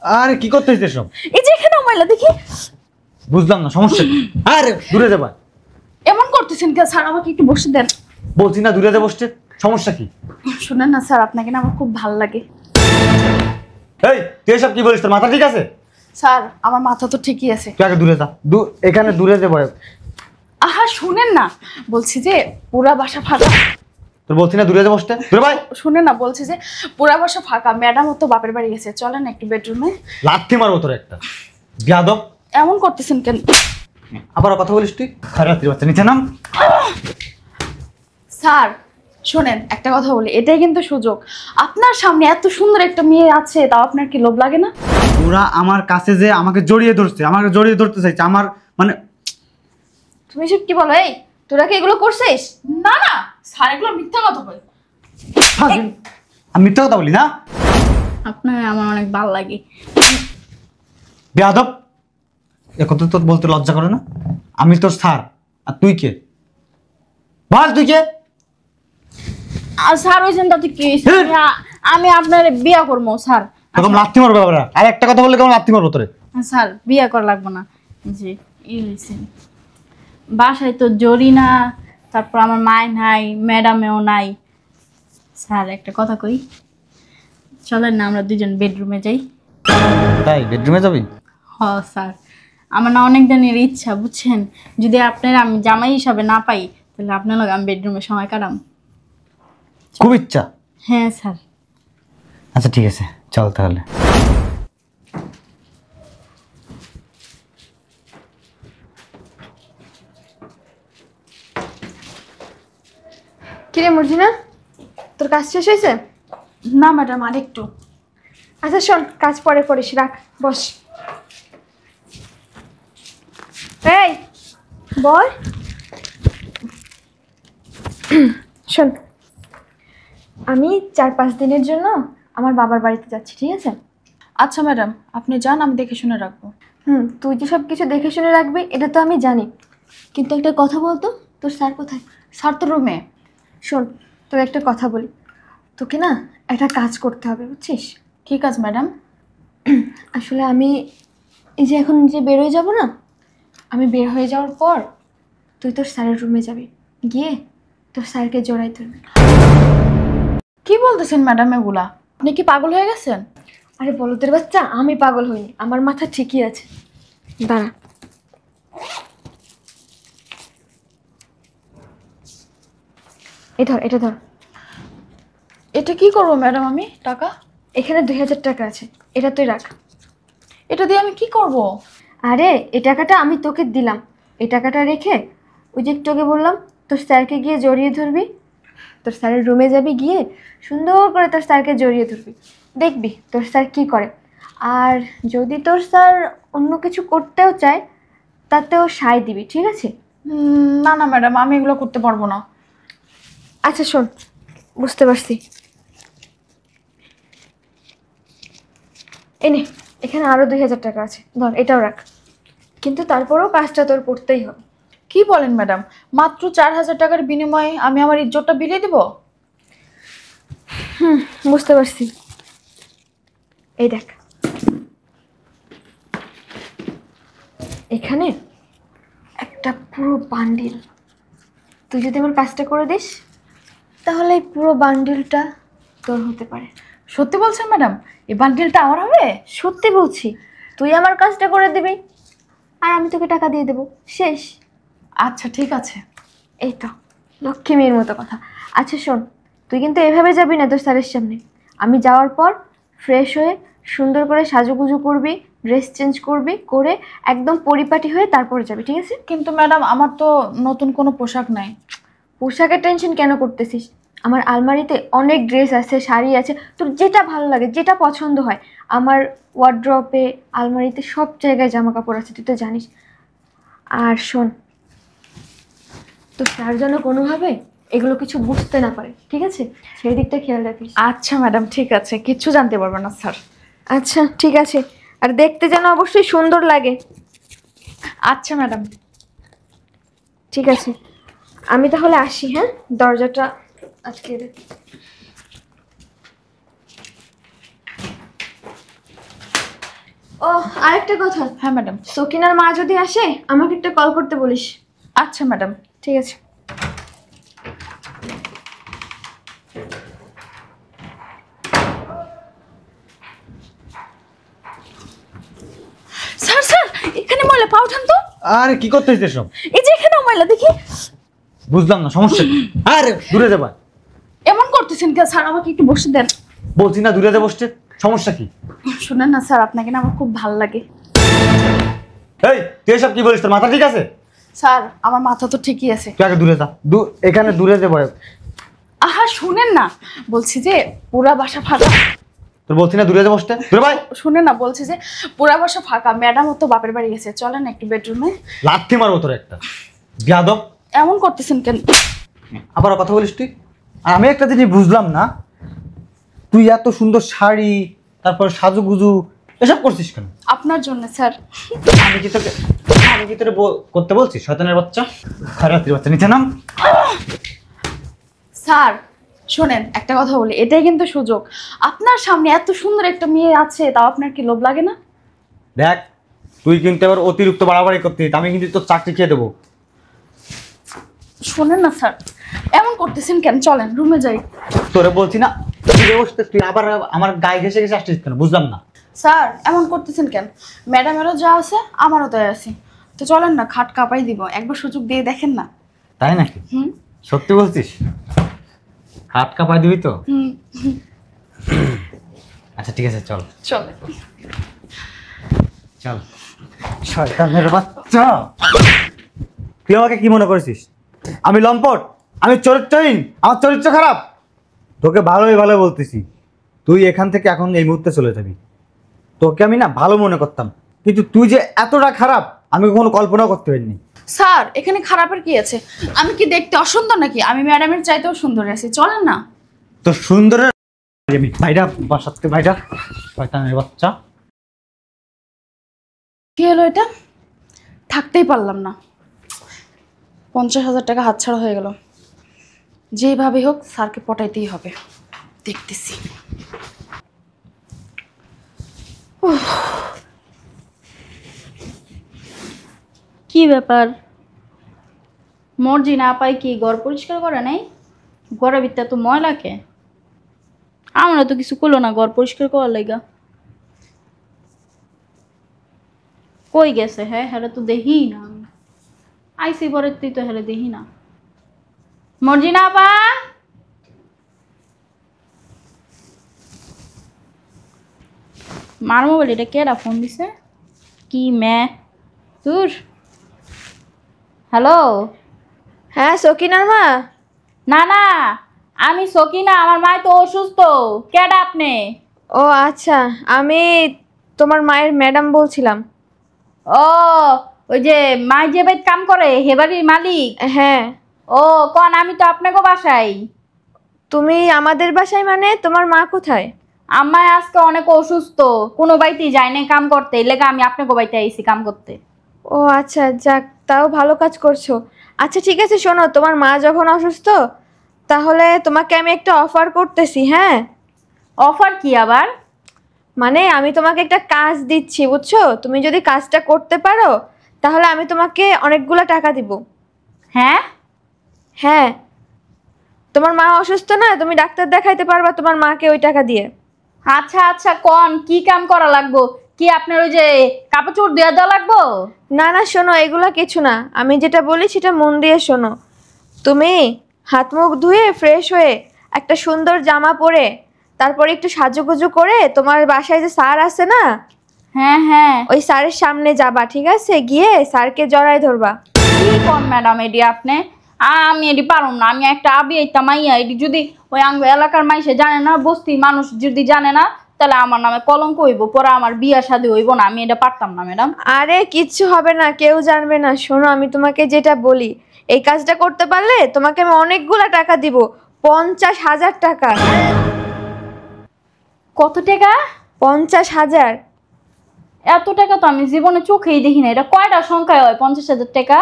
আরে কি করতেছিস এসব? এই যে এখানে ময়লা দেখি। বুঝলাম না সমস্যা কি? আরে দূরে যাবা। এমন করতেছেন কেন স্যার? আমাকে একটু বসে দেন। বলছি না দূরে যা বসতে। সমস্যা কি? শুনেন না স্যার, আপনাকে না আমার খুব ভালো লাগে। এই তুই এসব কি বলিস? তোর মাথা ঠিক আছে? স্যার আমার মাথা তো ঠিকই আছে। তুই আগে দূরে যা। এখানে দূরে যা বয়। আহা শুনেন না, বলছি যে পুরা বাসা ফাঁকা। তোর বলছি না দূরে যা বসতে। দূরে ভাই। শুনেন না, বলছি যে পুরা বাসা ফাঁকা, ম্যাডাম তো বাপের বাড়ি গেছে, চলেন একটু বেডরুমে। লাথি মারবো তোর একটা। বিয়াদব। এমন করতেছেন কেন? আবার কথা বলিস তুই? খারাপের বাচ্চা, নিচে নাম। স্যার শোনেন, একটা কথা বলি, এটাই কিন্তু সুযোগ। আপনার সামনে এত সুন্দর একটা মেয়ে আছে, তাও আপনার কি লোভ লাগে না? ওরা আমার কাছে যে আমাকে জড়িয়ে ধরছে, আমাকে জড়িয়ে ধরতে চাইছে, আমার মানে। তুমি সব কি বলো? এই তোরা কি এগুলো করছিস? না না স্যার, এগুলো মিথ্যা কথা বলে। আমি মিথ্যা কথা বলি না? আপনার আমার অনেক ভালো লাগে। বেয়াদব, এ কথা তোর বলতে লজ্জা করে না? আমি তোর স্যার, আর তুই কে? বল তুই কে? আর স্যার হইছেন তাতে কি হইছে? আমি আপনার বিয়া করবো স্যার। তখন লাথি মারবে বাবা। আর একটা কথা বললে কেমন লাথি মারবো তোরে? স্যার বিয়া করা লাগবে না। জি ই হইছে, বাসায় তো জরি না, তারপর আমার মায় নাই, ম্যাডামেও নাই। স্যার একটা কথা কই, চলেন না আমরা দুজন বেডরুমে যাই। তাই বেডরুমে যাবি? হ স্যার, আমার না অনেক দিনের ইচ্ছা বুঝছেন, যদি আপনার আমি জামাই হিসাবে না পাই তাহলে আপনার লগে আমি বেডরুমে সময় কাটাম। খুব ইচ্ছা? হ্যাঁ স্যার। আচ্ছা ঠিক আছে, চল তাহলে। কিরে মর্জিনা, তোর কাজ শেষ হয়েছে? না ম্যাডাম আরেকটু। আচ্ছা শোন, কাজ পরে করিস, রাখ, বস। এই বল। শোন, আমি 4-5 দিনের জন্য আমার বাবার বাড়িতে যাচ্ছি, ঠিক আছে? আচ্ছা ম্যাডাম আপনি যান, আমি দেখে শুনে রাখবো। তুই যে সব কিছু দেখে শুনে রাখবি এটা তো আমি জানি, কিন্তু একটা কথা বলতো, তোর স্যার কোথায়? স্যার তো রুমে। শোন, তোর একটা কথা বলি, তোকে না একটা কাজ করতে হবে, বুঝছিস? কি কাজ ম্যাডাম? আসলে আমি এই যে এখন যে বের হয়ে যাব না, আমি বের হয়ে যাওয়ার পর তুই তোর স্যারের রুমে যাবি, গিয়ে তোর স্যারকে জড়াই ধরবি। কি বলতেছেন ম্যাডাম এগুলা? আপনি কি পাগল হয়ে গেছেন? আরে বলদের বাচ্চা, আমি পাগল হইনি, আমার মাথা ঠিকই আছে। দাঁড়া, এটা ধর। এটা কি করবো ম্যাডাম আমি? টাকা? এখানে 2000 টাকা আছে, এটা তুই রাখ। এটা দিয়ে আমি কি করব? আরে এই টাকাটা আমি তোকে দিলাম, এই টাকাটা রেখে ওই যে তোকে বললাম তোর স্যারকে গিয়ে জড়িয়ে ধরবি, তোর স্যারের রুমে যাবি, গিয়ে সুন্দর করে তোর স্যারকে জড়িয়ে ধরবি, দেখবি তোর স্যার কী করে। আর যদি তোর স্যার অন্য কিছু করতেও চায় তাতেও সায় দিবি, ঠিক আছে? না না ম্যাডাম, আমি এগুলো করতে পারবো না। আচ্ছা শোন, বুঝতে পারছি, এনে এখানে আরও 2000 টাকা আছে, ধর এটাও রাখ, কিন্তু তারপরেও কাজটা তোর করতেই হবে। কি বলেন ম্যাডাম? মাত্র 4000 টাকার বিনিময়ে আমি আমার ইজ্জতটা বিলিয়ে দিব? বুঝতে পারছি, এই দেখ, এখানে একটা পুরো বান্ডিল, তুই যদি আমার কাজটা করে দিস তাহলে এই পুরো বান্ডিলটা তোর হতে পারে। সত্যি বলছেন ম্যাডাম? এই বান্ডিলটা আমার হবে? সত্যি বলছি, তুই আমার কাজটা করে দিবি আর আমি তোকে টাকা দিয়ে দেবো, শেষ। আচ্ছা ঠিক আছে। এই তো লক্ষ্মী মেয়ের মতো কথা। আচ্ছা শোন, তুই কিন্তু এভাবে যাবি না তোর স্যারের সামনে, আমি যাওয়ার পর ফ্রেশ হয়ে সুন্দর করে সাজুগুজু করবি, ড্রেস চেঞ্জ করবি, করে একদম পরিপাটি হয়ে তারপরে যাবি, ঠিক আছে? কিন্তু ম্যাডাম আমার তো নতুন কোনো পোশাক নাই। পোশাকের টেনশন কেন করতেছিস? আমার আলমারিতে অনেক ড্রেস আছে, শাড়ি আছে, তোর যেটা ভালো লাগে, যেটা পছন্দ হয়, আমার ওয়ার্ড্রপে, আলমারিতে সব জায়গায় জামা কাপড় আছে, তুই তো জানিস। আর শোন, তো তার জন্য কোনোভাবে এগুলো কিছু বুঝতে না পারে, ঠিক আছে? সেই দিকটা খেয়াল রাখিস। আচ্ছা ম্যাডাম ঠিক আছে, কিচ্ছু জানতে পারবে না স্যার। আচ্ছা ঠিক আছে, আর দেখতে যেন অবশ্যই সুন্দর লাগে। আচ্ছা ম্যাডাম। ঠিক আছে, আমি তাহলে আসি, হ্যাঁ? দরজাটা আটকে দে। ও আরেকটা কথা, হ্যাঁ ম্যাডাম। সকিনার মা যদি আসে আমাকে একটা কল করতে বলিস। আচ্ছা ম্যাডাম। ঠিক আছে। স্যার স্যার এখানে ময়লা, পা উঠান তো। আরে কি করতেছিস এসব? এই যে এখানেও ময়লা দেখি। বুঝলাম না সমস্যা কি? আরে দূরে যাবা। এমন করতেছেন কেন স্যার? আমাকে একটু বসে দেন। বলছি না দূরে যা বসতে, সমস্যা কি? শুনেন না স্যার, আপনাকে না আমার খুব ভালো লাগে। এই তুই এসব কি বলিস? তোর মাথা ঠিক আছে? স্যার আমার মাথা তো ঠিকই আছে। তুই আগে দূরে যা, এখানে দূরে যা বয়। আহা শুনেন না, বলছি যে পুরা বাসা ফাঁকা। তোর বলছি না দূরে যা বসতে, দূরে ভাই। শুনেন না, বলছি যে পুরা বাসা ফাঁকা, ম্যাডাম তো বাপের বাড়ি গেছে, চলেন একটু বেডরুমে। লাথি মারবো তোর একটা, বিয়াদব। এমন করতেছেন কেন? আবার কথা বলিস তুই। আর আমি একটা জিনিস বুঝলাম না, তুই এত সুন্দর শাড়ি, তারপর সাজুগুজু এসব করছিস কেন? আপনার জন্য স্যার। আমি কি তোকে করতে বলছি? শয়তানের বাচ্চা, খারাতির বাচ্চা, নিচে নাম। স্যার শোনেন একটা কথা বলি, এটাই কিন্তু সুযোগ। আপনার সামনে এত সুন্দর একটা মেয়ে আছে, তাও আপনার কি লোভ লাগে না? দেখ তুই কিন্তু এবার অতিরিক্ত বাড়াবাড়ি করতিস, আমি কিন্তু তোর চাকরি খেয়ে দেবো। শোনেন না স্যার, এমন করতেছেন কেন? চলেন রুমে যাই। তোরে বলছি না তুই বসতে, তুই আবার আমার গায়ে ঘেসে ঘেসে আসছিস কেন? বুঝলাম না। স্যার এমন করতেছেন কেন? ম্যাডামেরও যা আছে আমারও তাই আছে, তো চলেন না, খাট কাঁপাই দিব, একবার সুযোগ দিয়ে দেখেন না। তাই নাকি? হুম সত্যি বলছিস? হাত কাঁপাই দিবি তো? হুম। আচ্ছা ঠিক আছে, চল চলে। চল। শয়তানের বাচ্চা, তুই আমাকে কি মনে করেছিস? আমি লম্পট, আমি চরিত্রহীন, আমার চরিত্র খারাপ? তোকে ভালোই ভালো বলতেছি, তুই এখান থেকে এখন এই মুহূর্তে চলে যাবি। তোকে আমি না ভালো মনে করতাম, কিন্তু তুই যে এতটা খারাপ আমি কখনো কল্পনাও করতে পারিনি। স্যার এখানে খারাপের কি আছে? আমি কি দেখতে অসুন্দর নাকি? আমি ম্যাডামের চাইতেও সুন্দর আছি, চলেন না। তো সুন্দরের আমি ভাইরা বাসাতে ভাইরা, শয়তানের বাচ্চা। কি হলো এটা? থাকতেই পারলাম না, 50,000 টাকা হাতছাড়া হয়ে গেল। যেভাবে হোক স্যারকে পটাইতেই হবে, দেখতেছি। কি ব্যাপার, মর্জি না পাই কি ঘর পরিষ্কার করে নাই? ঘরের ভিতরে তো ময়লাকে, আমরা তো কিছু করলো না ঘর পরিষ্কার করার লাইগা। কই গেছে? হ্যাঁ হ্যাঁ তো দেখি না আমি, আইসি পরে তুই তো হ্যাঁ দেখি না। মর্জিনা আপা, মার মোবাইল এটা কেডা ফোন দিছে? কি মে তোর? হ্যালো। হ্যাঁ সকিনার মা। না না, আমি সকিনা, আমার মা তো অসুস্থ। কেডা আপনি? ও আচ্ছা, আমি তোমার মায়ের ম্যাডাম বলছিলাম। ও ওই যে মা যে বাড়িতে কাম করে হেবাড়ির মালিক? হ্যাঁ। ও কোন, আমি তো আপনাকে বাসাই। তুমি আমাদের বাসায় মানে? তোমার মা কোথায়? আম্মাই আজকে অনেক অসুস্থ, কোনো বাড়িতেই যায় না কাম করতে, এই লেগে আমি আপনাকে বাড়িতে আইছি কাম করতে। ও আচ্ছা, যাক তাও ভালো কাজ করছো। আচ্ছা ঠিক আছে, শোনো, তোমার মা যখন অসুস্থ তাহলে তোমাকে আমি একটা অফার করতেছি। হ্যাঁ। অফার কি আবার? মানে আমি তোমাকে একটা কাজ দিচ্ছি, বুঝছো? তুমি যদি কাজটা করতে পারো তাহলে আমি তোমাকে অনেকগুলো টাকা দিব। হ্যাঁ হ্যাঁ, তোমার মা অসুস্থ না, তুমি ডাক্তার দেখাইতে পারবা তোমার মাকে ওই টাকা দিয়ে। আচ্ছা আচ্ছা, কোন কি কাম করা লাগবো? কি আপনার ওই যে কাপড় চোপড় দেওয়া দেওয়া লাগবো? না না, শোনো, এগুলো কিছু না, আমি যেটা বলি সেটা মন দিয়ে শোনো। তুমি হাত মুখ ধুয়ে ফ্রেশ হয়ে একটা সুন্দর জামা পরে তারপরে একটু সাজুগুজু করে তোমার বাসায় যে স্যার আছে না, হ্যাঁ হ্যাঁ, ওই স্যারের সামনে যাবা, ঠিক আছে? গিয়ে স্যারকে জড়াই ধরবা। কি কোন ম্যাডাম এডি আপনি? আমি এডি পারুম না, আমি একটা আবি একটা মাইয়া, এডি যদি ওই আঙ্গ এলাকার মাইসে জানে না, বস্তির মানুষ যদি জানে না, তাহলে আমার নামে কলঙ্ক হইব, পরে আমার বিয়া শাদী হইব না, আমি এটা পারতাম না ম্যাডাম। আরে কিচ্ছু হবে না, কেউ জানবে না। শোনো, আমি তোমাকে যেটা বলি, এই কাজটা করতে পারলে তোমাকে আমি অনেকগুলা টাকা দিব, 50,000 টাকা। কত টাকা? 50,000। এত টাকা তো আমি জীবনে চোখেই দেখি না, এটা কয়টা সংখ্যায় হয় 50,000 টাকা?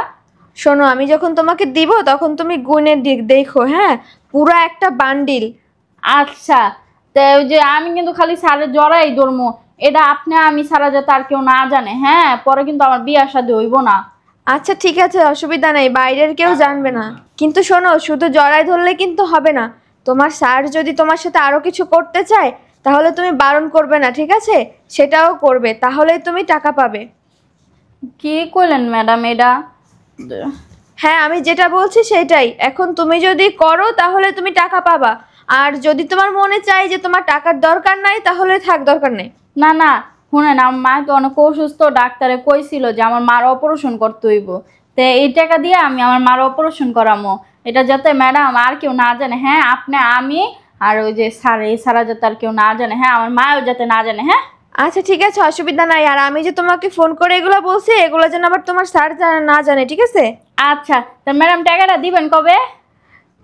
শোনো, আমি যখন তোমাকে দিব তখন তুমি গুণের দিক দেখো। হ্যাঁ, পুরো একটা বান্ডিল। আচ্ছা, তো ওই যে আমি কিন্তু খালি স্যারের জড়াই ধরবো, এটা আপনি আমি ছাড়া যাতে আর কেউ না জানে, হ্যাঁ? পরে কিন্তু আমার বিয়ে শাদী হইব না। আচ্ছা ঠিক আছে, অসুবিধা নাই, বাইরের কেউ জানবে না। কিন্তু শোনো, শুধু জড়াই ধরলে কিন্তু হবে না। তোমার স্যার যদি তোমার সাথে আরো কিছু করতে চায় তাহলে তুমি বারণ করবে না, ঠিক আছে? সেটাও করবে, তাহলেই তুমি টাকা পাবে। কি কইলেন ম্যাডাম এটা? হ্যাঁ, আমি যেটা বলছি সেটাই। এখন তুমি যদি করো তাহলে তুমি টাকা পাবা, আর যদি তোমার মনে চাই যে তোমার টাকার দরকার নাই তাহলে থাক, দরকার নেই। না না, শুনেন, আমার মা তো অনেক অসুস্থ, ডাক্তারে কইছিল যে আমার মার অপারেশন করতে হইব। তো এই টাকা দিয়ে আমি আমার মার অপারেশন করামো, এটা যাতে ম্যাডাম আর কেউ না জানে, হ্যাঁ? আপনি আমি আর ওই যে স্যার, এই সারা যাতে আর কেউ না জানে, হ্যাঁ? আমার মাও যাতে না জানে, হ্যাঁ? আচ্ছা ঠিক আছে, অসুবিধা নাই। আর আমি যে তোমাকে ফোন করে এগুলো বলছি, এগুলো যেন আবার তোমার স্যার না জানে, ঠিক আছে? আচ্ছা, তা ম্যাডাম টাকাটা দিবেন কবে?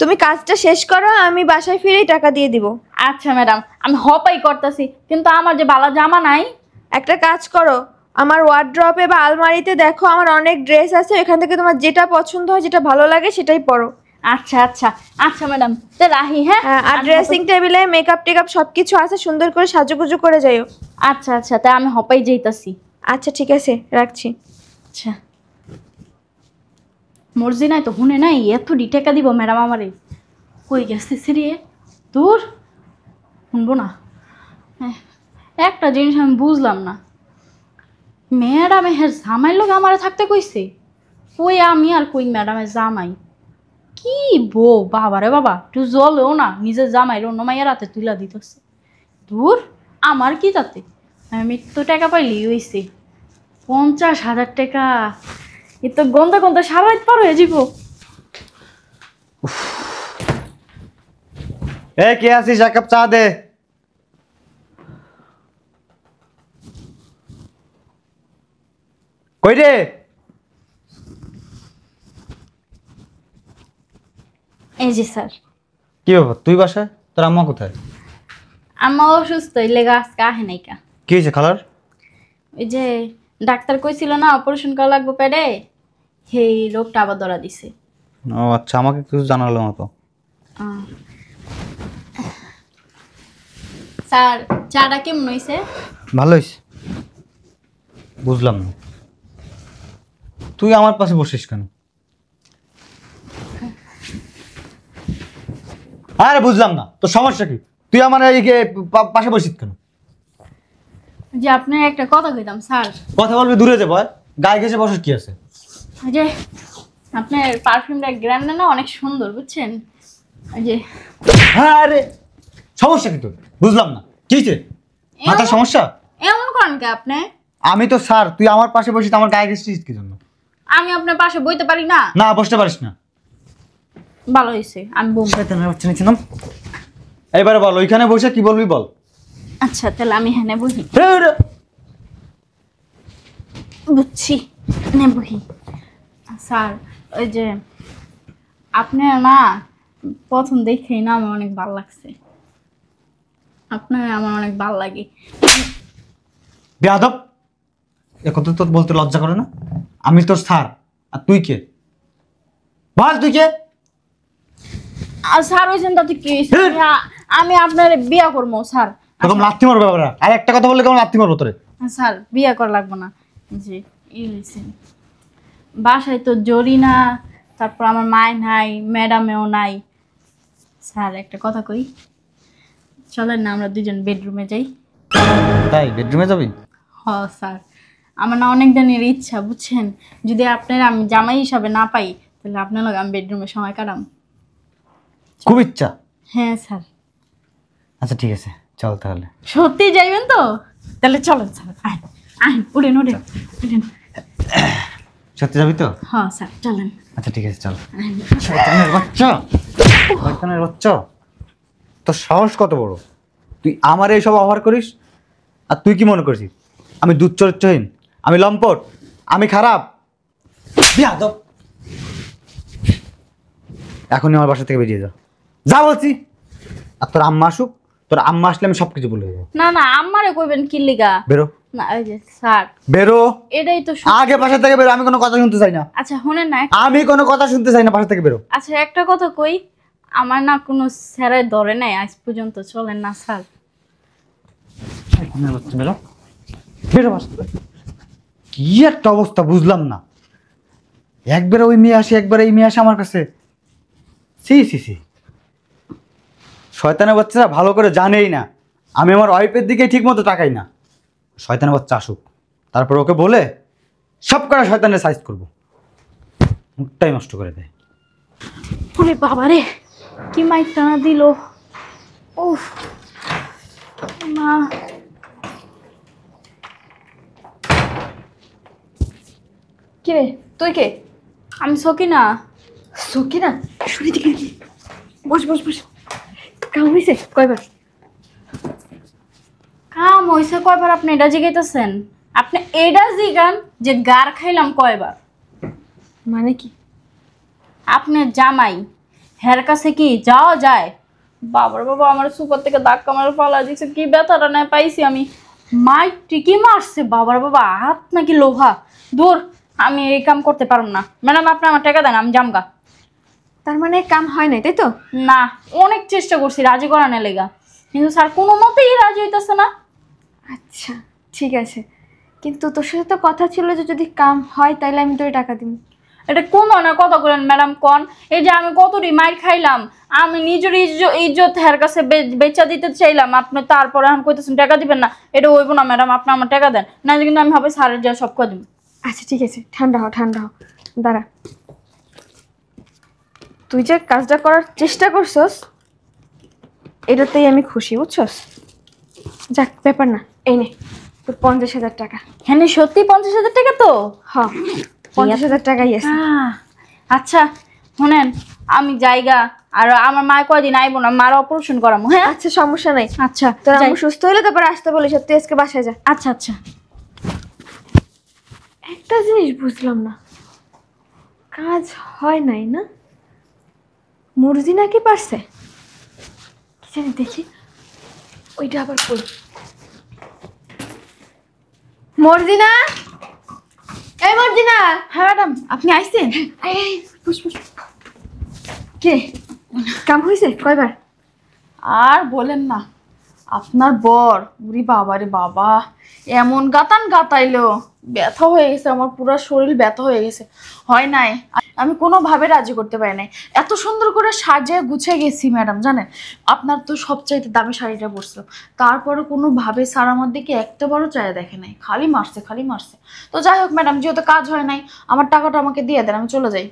তুমি কাজটা শেষ করো, আমি বাসায় ফিরেই টাকা দিয়ে দিব। আচ্ছা ম্যাডাম, আমি হপাই করতেছি, কিন্তু আমার যে ভালো জামা নাই। একটা কাজ করো, আমার ওয়ার্ড্রপে বা আলমারিতে দেখো, আমার অনেক ড্রেস আছে, এখান থেকে তোমার যেটা পছন্দ হয়, যেটা ভালো লাগে সেটাই পরো। আচ্ছা আচ্ছা আচ্ছা ম্যাডাম, তো রাহি, হ্যাঁ? আর ড্রেসিং টেবিলে মেকআপ টেকআপ সবকিছু আছে, সুন্দর করে সাজুগুজু করে যাইও। আচ্ছা আচ্ছা, তা আমি হপাই যাইতাছি। আচ্ছা ঠিক আছে, রাখছি। আচ্ছা, মর্জি নাই তো শুনে নাই, এত টাকা দিব ম্যাডাম আমারে? কই গেছে সিরিয়ে দূর, শুনবো না। হ্যাঁ, একটা জিনিস আমি বুঝলাম না, ম্যাডামে হ্যাঁ জামাই লোক আমারে থাকতে কইছে, কই আমি আর কই ম্যাডামের জামাই? কি বউ বাবারে বাবা, একটু জলেও না, নিজের জামাই অন্য মাইয়ের হাতে তুলা দিতেছে। দূর, আমার কি তাতে? আমি তো টাকা পাইলি হইছে 50,000 টাকা, এ তো গন্ধা গন্ধা সারা রাত পার হয়ে যাব। এ কে আছিস, এক কাপ চা দে। কই রে? এই যে স্যার। কি ব্যাপার, তুই বাসায়? তোর আম্মা কোথায়? আম্মা অসুস্থ, এই লেগে আজকে আহে নাই কা। কি হয়েছে খালার? ওই যে ডাক্তার কইছিল না অপারেশন করা লাগবে পেটে, সেই রোগটা আবার ধরা দিছে। ও আচ্ছা, আমাকে কিছু জানালো না তো। স্যার, চাটা কেমন হয়েছে? ভালো হয়েছে। বুঝলাম না, তুই আমার পাশে বসিস কেন? আরে বুঝলাম না, তোর সমস্যা কি? তুই আমার এই পাশে বসিস কেন? যে আপনার একটা কথা কইতাম স্যার। কথা বলবি দূরে যাবো, গায়ে ঘেসে বসার কি আছে? ওই যে আপনার পারফিউমটা গ্রামটা না অনেক সুন্দর, বুঝছেন? ওই যে হ্যাঁ, আরে সমস্যা কি তোর? বুঝলাম না, কি হয়েছে? মাথার সমস্যা? এমন করেন কে আপনি? আমি তো স্যার, তুই আমার পাশে বসিস, আমার গায়ে ঘেসছিস কি জন্য? আমি আপনার পাশে বইতে পারি না? না, বসতে পারিস না। ভালো হয়েছে, আমি বলবো। এইবারে বল, ওইখানে বসে কি বলবি বল। আচ্ছা, তাহলে আমি হ্যাঁ বহি। বুঝছি, নে বহি। স্যার, ওই যে আপনার না প্রথম দেখেই না আমার অনেক ভালো লাগছে, আপনার আমার অনেক ভালো লাগে। বেয়াদব, এ কথা তোর বলতে লজ্জা করে না? আমি তোর স্যার, আর তুই কে? বল তুই কে? আর স্যার হয়েছেন তাতে কি হয়েছে? আমি আপনার বিয়া করবো স্যার। তখন লাথি মারবে বাবারা, আর একটা কথা বললে কেমন লাথি মারবো তোরে? স্যার, বিয়া করা লাগবো না। যে ই হয়েছে, বাসায় তো জরি না, তারপর আমার মায় নাই, ম্যাডামেও নাই। স্যার, একটা কথা কই, চলেন না আমরা দুজন বেডরুমে যাই। তাই বেডরুমে যাবি? হ স্যার, আমার না অনেক দিনের ইচ্ছা, বুঝছেন? যদি আপনার আমি জামাই হিসাবে না পাই তাহলে আপনার লোক আমি বেডরুমে সময় কাটাম। খুব ইচ্ছা? হ্যাঁ স্যার। আচ্ছা ঠিক আছে, চল তাহলে। সত্যি যাইবেন তো? তাহলে চলেন স্যার, আইন আইন, উঠেন উঠেন উঠেন। সত্যি যাবি তো? হ্যাঁ স্যার, চলেন। আচ্ছা ঠিক আছে, চল। আইন। শয়তানের বাচ্চা, শয়তানের বাচ্চা, তোর সাহস কত বড়? তুই আমার এইসব অফার করিস? আর তুই কি মনে করছিস আমি দুধ চরিত্রহীন, আমি লম্পট, আমি খারাপ? বেয়াদব, এখনই আমার বাসা থেকে বেরিয়ে যা, যা বলছি। আর তোর আম্মা আসুক, তোর আম্মা আসলে আমি সব কিছু বলে দেবো। না না, আমারে কইবেন কি লিগা? বেরো। না, এই যে স্যার, বেরো, এটাই তো আগে বাসা থেকে বেরো, আমি কোনো কথা শুনতে চাই না। আচ্ছা শুনেন না, আমি কোনো কথা শুনতে চাই না, বাসা থেকে বেরো। আচ্ছা একটা কথা কই, আমার না কোনো স্যারের ধরে নাই আজ পর্যন্ত, চলেন না স্যার। বেরো। বেরো বাসা থেকে। কি একটা অবস্থা বুঝলাম না, একবারে ওই মেয়ে আসে একবারে এই মেয়ে আসে আমার কাছে। সি সি সি, শয়তানের বাচ্চারা ভালো করে জানেই না আমি আমার ওয়াইফের দিকে ঠিক মতো তাকাই না। শয়তানের বাচ্চা আসুক, তারপর ওকে বলে সব করা শয়তানের সাইজ করবো, মুখটাই নষ্ট করে দেয়। ওরে বাবা রে, কি মাইক টানা দিল। উফ মা, কি রে তুই কে? আমি সকিনা। সকিনা, শুনি দিকে কি? বস বস বস। কাম হয়েছে কয়বার? কাম হয়েছে কয়বার আপনি এটা জিগাইতেছেন? আপনি এটা জিগান যে গার খাইলাম কয়বার। মানে কি? আপনার জামাই হের কাছে কি যাওয়া যায়? বাবার বাবা, আমার সুপার থেকে ধাক্কা মারা পালা দিচ্ছে, কি ব্যথাটা না পাইছি আমি। মাই টিকি মারছে বাবার বাবা, হাত নাকি লোহা। দূর, আমি এই কাম করতে পারবো না। ম্যাডাম আপনি আমার টাকা দেন, আমি জামগা। তার মানে কাম হয় নাই তাই তো? না, অনেক চেষ্টা করছি রাজি করানোর লেগা, কিন্তু স্যার কোনো মতেই রাজি হইতেছে না। আচ্ছা ঠিক আছে, কিন্তু তোর সাথে তো কথা ছিল যে যদি কাম হয় তাহলে আমি তোর টাকা দিব। এটা কোন ধরনের কথা বলেন ম্যাডাম কন? এই যে আমি কতটি মাইর খাইলাম, আমি নিজের ইজ্জত হের কাছে বেচা দিতে চাইলাম, আপনি তারপরে এখন কইতেছেন টাকা দিবেন না। এটা হইব না ম্যাডাম, আপনি আমার টাকা দেন, না কিন্তু আমি হবে স্যারের যা সব করে দিব। আচ্ছা ঠিক আছে, ঠান্ডা হ ঠান্ডা হ। দাঁড়া, তুই যে কাজটা করার চেষ্টা করছস এটাতেই আমি খুশি, বুঝছস? যাক ব্যাপার না, এই নে তোর 50,000 টাকা। হ্যাঁ সত্যি 50,000 টাকা তো? হ, 50,000 টাকাই আছে। আচ্ছা শুনেন, আমি জায়গা আর আমার মা কয়দিন আইবো না, মার অপারেশন করামু। হ্যাঁ আচ্ছা সমস্যা নাই, আচ্ছা তোর যাই। আমি সুস্থ হলে তারপর আসতে বলিস, তুই আজকে বাসায় যা। আচ্ছা আচ্ছা। একটা জিনিস বুঝলাম না, কাজ হয় নাই না? মুরজি নাকি পারছে? কি জানি, দেখি ওইটা আবার কই। মর্জিনা, এই মর্জিনা। হ্যাঁ ম্যাডাম, আপনি আইছেন? এই বস বস। কে কাম হয়েছে কয়বার? আর বলেন না, আপনার বর উরি বাবা রে বাবা, এমন গাতান গাতাইলো, ব্যথা হয়ে গেছে, আমার পুরো শরীর ব্যথা হয়ে গেছে। হয় নাই, আমি কোনোভাবে রাজি করতে পারি নাই। এত সুন্দর করে সাজিয়ে গুছিয়ে গেছি ম্যাডাম, জানেন আপনার তো সবচাইতে দামি শাড়িটা পরছিল, তারপরে কোনোভাবে স্যার আমার দিকে একটা বড় চায়া দেখে নাই, খালি মারছে খালি মারছে। তো যাই হোক ম্যাডাম, যেহেতু কাজ হয় নাই, আমার টাকাটা আমাকে দিয়ে দেন, আমি চলে যাই।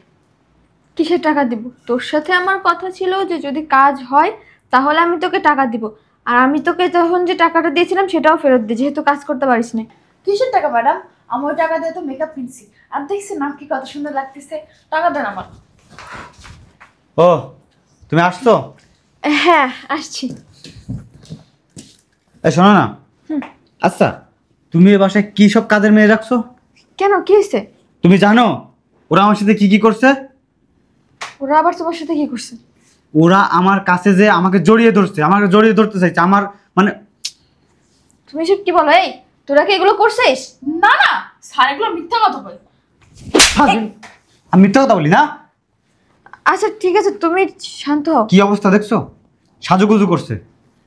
কিসের টাকা দিব? তোর সাথে আমার কথা ছিল যে যদি কাজ হয় তাহলে আমি তোকে টাকা দিব, আর আমি তোকে তখন যে টাকাটা দিয়েছিলাম সেটাও ফেরত দিই, যেহেতু কাজ করতে পারিস না। কিসের টাকা ম্যাডাম? আমার ওই টাকা দিয়ে তো মেকআপ কিনছি, আর দেখছি না কি কত সুন্দর লাগতেছে, টাকা দেন আমার। ও তুমি আসছো? হ্যাঁ আসছি। এই শোনো না, আচ্ছা তুমি এ বাসায় কি সব কাজের মেয়ে রাখছো? কেন, কি হয়েছে? তুমি জানো ওরা আমার সাথে কি কি করছে? ওরা আবার তোমার সাথে কি করছে? ওরা আমার কাছে যে আমাকে জড়িয়ে ধরছে, আমাকে জড়িয়ে ধরতে চাইছে, আমার মানে তুমি সব কি বলো? এই তোরা কি এগুলো করছিস? না না স্যার, এগুলো মিথ্যা কথা বলে। আমি মিথ্যা কথা বলি না। আচ্ছা ঠিক আছে, তুমি শান্ত হও। কি অবস্থা দেখছো? সাজুগুজু করছে,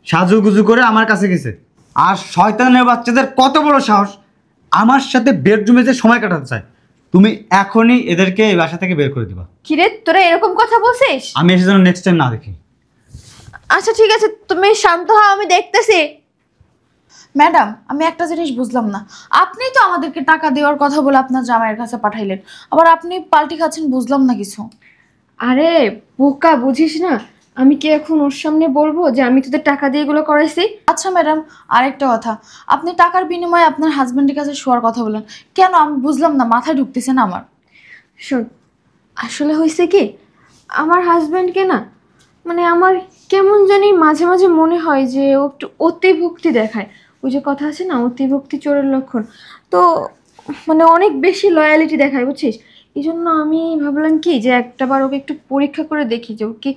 সাজুগুজু করে আমার কাছে গেছে। আর শয়তানের বাচ্চাদের কত বড় সাহস আমার সাথে বেডরুমে যে সময় কাটাতে চায়। তুমি এখনই এদেরকে এই বাসা থেকে বের করে দিবা। কিরে তোরা এরকম কথা বলছিস? আমি এসে যেন নেক্সট টাইম না দেখি। আচ্ছা ঠিক আছে, তুমি শান্ত হও, আমি দেখতেছি। ম্যাডাম আমি একটা জিনিস বুঝলাম না, আপনি তো আমাদেরকে টাকা দেওয়ার কথা বলে আপনার জামাইয়ের কাছে পাঠাইলেন, আবার আপনি পাল্টি খাচ্ছেন, বুঝলাম না কিছু। আরে বোকা, বুঝিস না? আমি কি এখন ওর সামনে বলবো যে আমি তোদের টাকা দিয়ে এগুলো করাইছি? আচ্ছা ম্যাডাম, আরেকটা কথা, আপনি টাকার বিনিময়ে আপনার হাজবেন্ডের কাছে শোয়ার কথা বলেন কেন? আমি বুঝলাম না, মাথায় ঢুকতেছে না আমার। শোন, আসলে হয়েছে কি, আমার হাজব্যান্ডকে না মানে আমার কেমন জানি মাঝে মাঝে মনে হয় যে ও একটু অতিভক্তি দেখায়। ওই যে কথা আছে না, অতিভক্তি চোরের লক্ষণ। তো মানে অনেক বেশি লয়ালিটি দেখায়, বুঝছিস? এই জন্য আমি ভাবলাম কি যে একটাবার ওকে একটু পরীক্ষা করে দেখি যে ও কি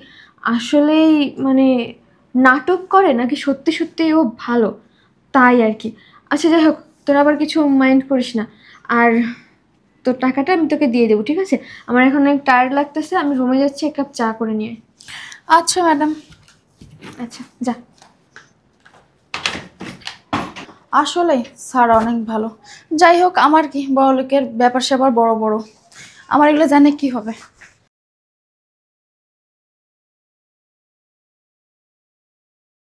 আসলেই মানে নাটক করে নাকি সত্যি সত্যি ও ভালো, তাই আর কি। আচ্ছা যাই হোক, তোর আবার কিছু মাইন্ড করিস না। আর তোর টাকাটা আমি তোকে দিয়ে দেবো, ঠিক আছে? আমার এখন অনেক টায়ার্ড লাগতেছে, আমি রুমে যাচ্ছি, এক কাপ চা করে নিয়ে আয়। আচ্ছা ম্যাডাম। আচ্ছা যা। আসলে স্যার অনেক ভালো। যাই হোক, আমার কি বড় লোকের ব্যাপার স্যাপার বড় বড়, আমার এগুলো জানে কি হবে।